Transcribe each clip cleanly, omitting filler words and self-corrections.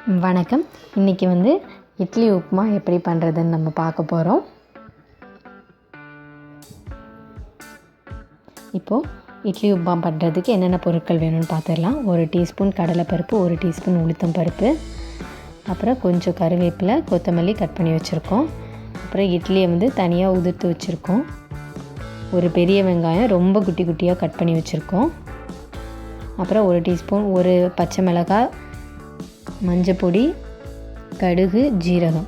வணக்கம். இன்றைக்கி வந்து இட்லி உப்புமா எப்படி பண்ணுறதுன்னு நம்ம பார்க்க போகிறோம். இப்போது இட்லி உப்புமா பண்ணுறதுக்கு என்னென்ன பொருட்கள் வேணும்னு பார்த்துடலாம். 1 டீஸ்பூன் கடலைப்பருப்பு, 1 டீஸ்பூன் உளுத்தம் பருப்பு, அப்புறம் கொஞ்சம் கருவேப்பிலை, கொத்தமல்லி கட் பண்ணி வச்சுருக்கோம். அப்புறம் இட்லியை வந்து தனியாக உதிர்த்து வச்சுருக்கோம். ஒரு பெரிய வெங்காயம் ரொம்ப குட்டி குட்டியாக கட் பண்ணி வச்சுருக்கோம். அப்புறம் 1 டீஸ்பூன், 1 பச்சை மிளகாய், மஞ்சப்பொடி, கடுகு, ஜீரகம்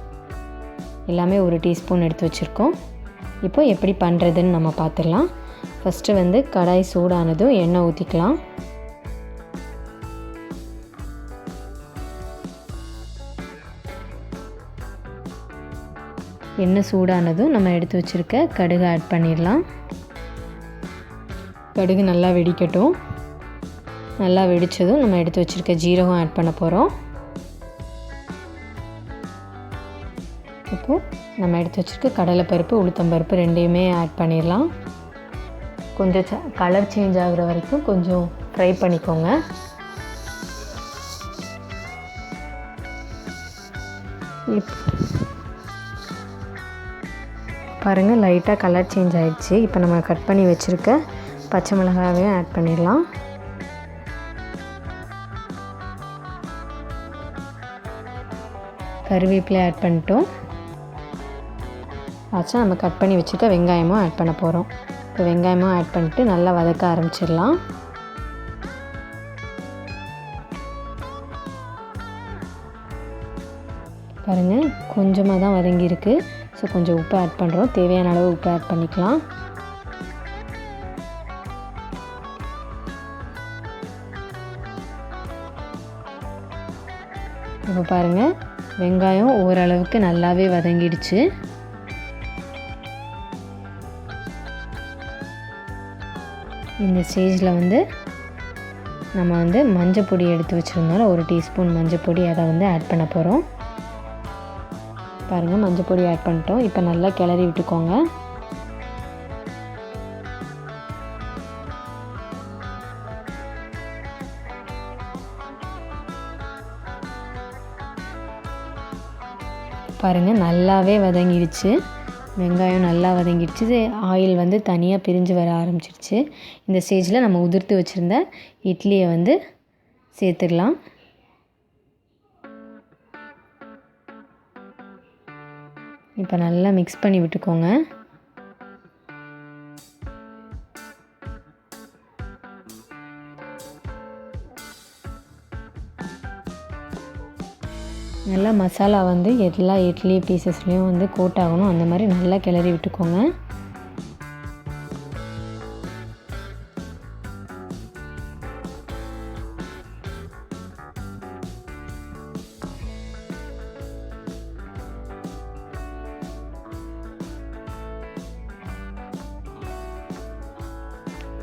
எல்லாமே 1 டீஸ்பூன் எடுத்து வச்சுருக்கோம். இப்போ எப்படி பண்ணுறதுன்னு நம்ம பார்த்துடலாம். ஃபஸ்ட்டு வந்து கடாய் சூடானதும் எண்ணெய் ஊற்றிக்கலாம். எண்ணெய் சூடானதும் நம்ம எடுத்து வச்சுருக்க கடுகு ஆட் பண்ணிடலாம். கடுகு நல்லா வெடிக்கட்டும். நல்லா வெடித்ததும் நம்ம எடுத்து வச்சுருக்க ஜீரகம் ஆட் பண்ண போகிறோம். இப்போது நம்ம எடுத்து வச்சுருக்க கடலைப்பருப்பு, உளுத்தம்பருப்பு ரெண்டையுமே ஆட் பண்ணிடலாம். கொஞ்சம் கலர் சேஞ்ச் ஆகிற வரைக்கும் கொஞ்சம் ஃப்ரை பண்ணிக்கோங்க. பாருங்கள், லைட்டாக கலர் சேஞ்ச் ஆகிடுச்சு. இப்போ நம்ம கட் பண்ணி வச்சுருக்க பச்சை மிளகாயையும் ஆட் பண்ணிடலாம். கருவேப்பிலை ஆட் பண்ணிட்டோம். ஆச்சா நம்ம கட் பண்ணி வச்சுருக்க வெங்காயமும் ஆட் பண்ண போகிறோம். இப்போ வெங்காயமும் ஆட் பண்ணிட்டு நல்லா வதக்க ஆரம்பிச்சிடலாம். பாருங்கள், கொஞ்சமாக தான் வதங்கியிருக்கு. ஸோ கொஞ்சம் உப்பு ஆட் பண்ணுறோம். தேவையான அளவு உப்பு ஆட் பண்ணிக்கலாம். இப்போ பாருங்கள், வெங்காயம் ஓரளவுக்கு நல்லாவே வதங்கிடுச்சு. இந்த ஸ்டேஜில் வந்து நம்ம வந்து மஞ்சள் பொடி எடுத்து வச்சுருந்தோம். 1 டீஸ்பூன் மஞ்சள் பொடி, அதை வந்து ஆட் பண்ண போகிறோம். பாருங்கள், மஞ்சள் பொடி ஆட் பண்ணிட்டோம். இப்போ நல்லா கிளறி விட்டுக்கோங்க. பாருங்கள், நல்லாவே வதங்கிடுச்சு. வெங்காயம் நல்லா வதங்கிடுச்சு. ஆயில் வந்து தனியாக பிரிஞ்சு வர ஆரம்பிச்சிருச்சு. இந்த ஸ்டேஜில் நம்ம உதிர்த்து வச்சுருந்த இட்லியை வந்து சேர்த்துடலாம். இப்போ நல்லா மிக்ஸ் பண்ணி விட்டுக்கோங்க. நல்லா மசாலா வந்து எல்லா இட்லி பீசஸ்லேயும் வந்து கோட் ஆகணும். அந்த மாதிரி நல்லா கிளறி விட்டுக்கோங்க.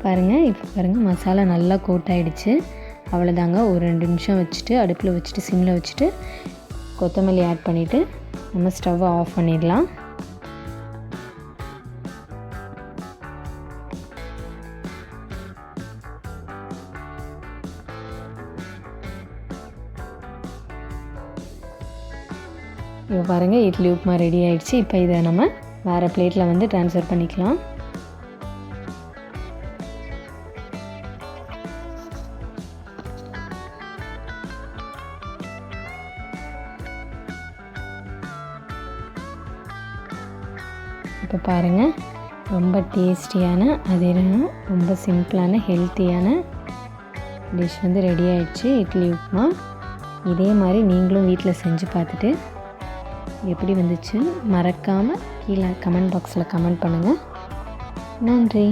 பாருங்கள், இப்போ பாருங்கள், மசாலா நல்லா கோட் ஆகிடுச்சு. அவ்வளோதாங்க. ஒரு 2 நிமிஷம் வச்சுட்டு அடுப்பில் வச்சுட்டு சிம்மில் வச்சுட்டு கொத்தமல்லி ஆட் பண்ணிவிட்டு நம்ம ஸ்டவ்வை ஆஃப் பண்ணிடலாம். இப்போ பாருங்கள், இட்லி உப்புமா ரெடி ஆகிடுச்சு. இப்போ இதை நம்ம வேறு பிளேட்டில் வந்து ட்ரான்ஸ்ஃபர் பண்ணிக்கலாம். இப்போ பாருங்கள், ரொம்ப டேஸ்டியான, அதே ரொம்ப சிம்பிளான ஹெல்த்தியான டிஷ் வந்து ரெடி ஆகிடுச்சு, இட்லி உப்புமா. இதே மாதிரி நீங்களும் வீட்டில் செஞ்சு பார்த்துட்டு எப்படி வந்துச்சு மறக்காமல் கீழே கமெண்ட் பாக்ஸில் கமெண்ட் பண்ணுங்கள். நன்றி.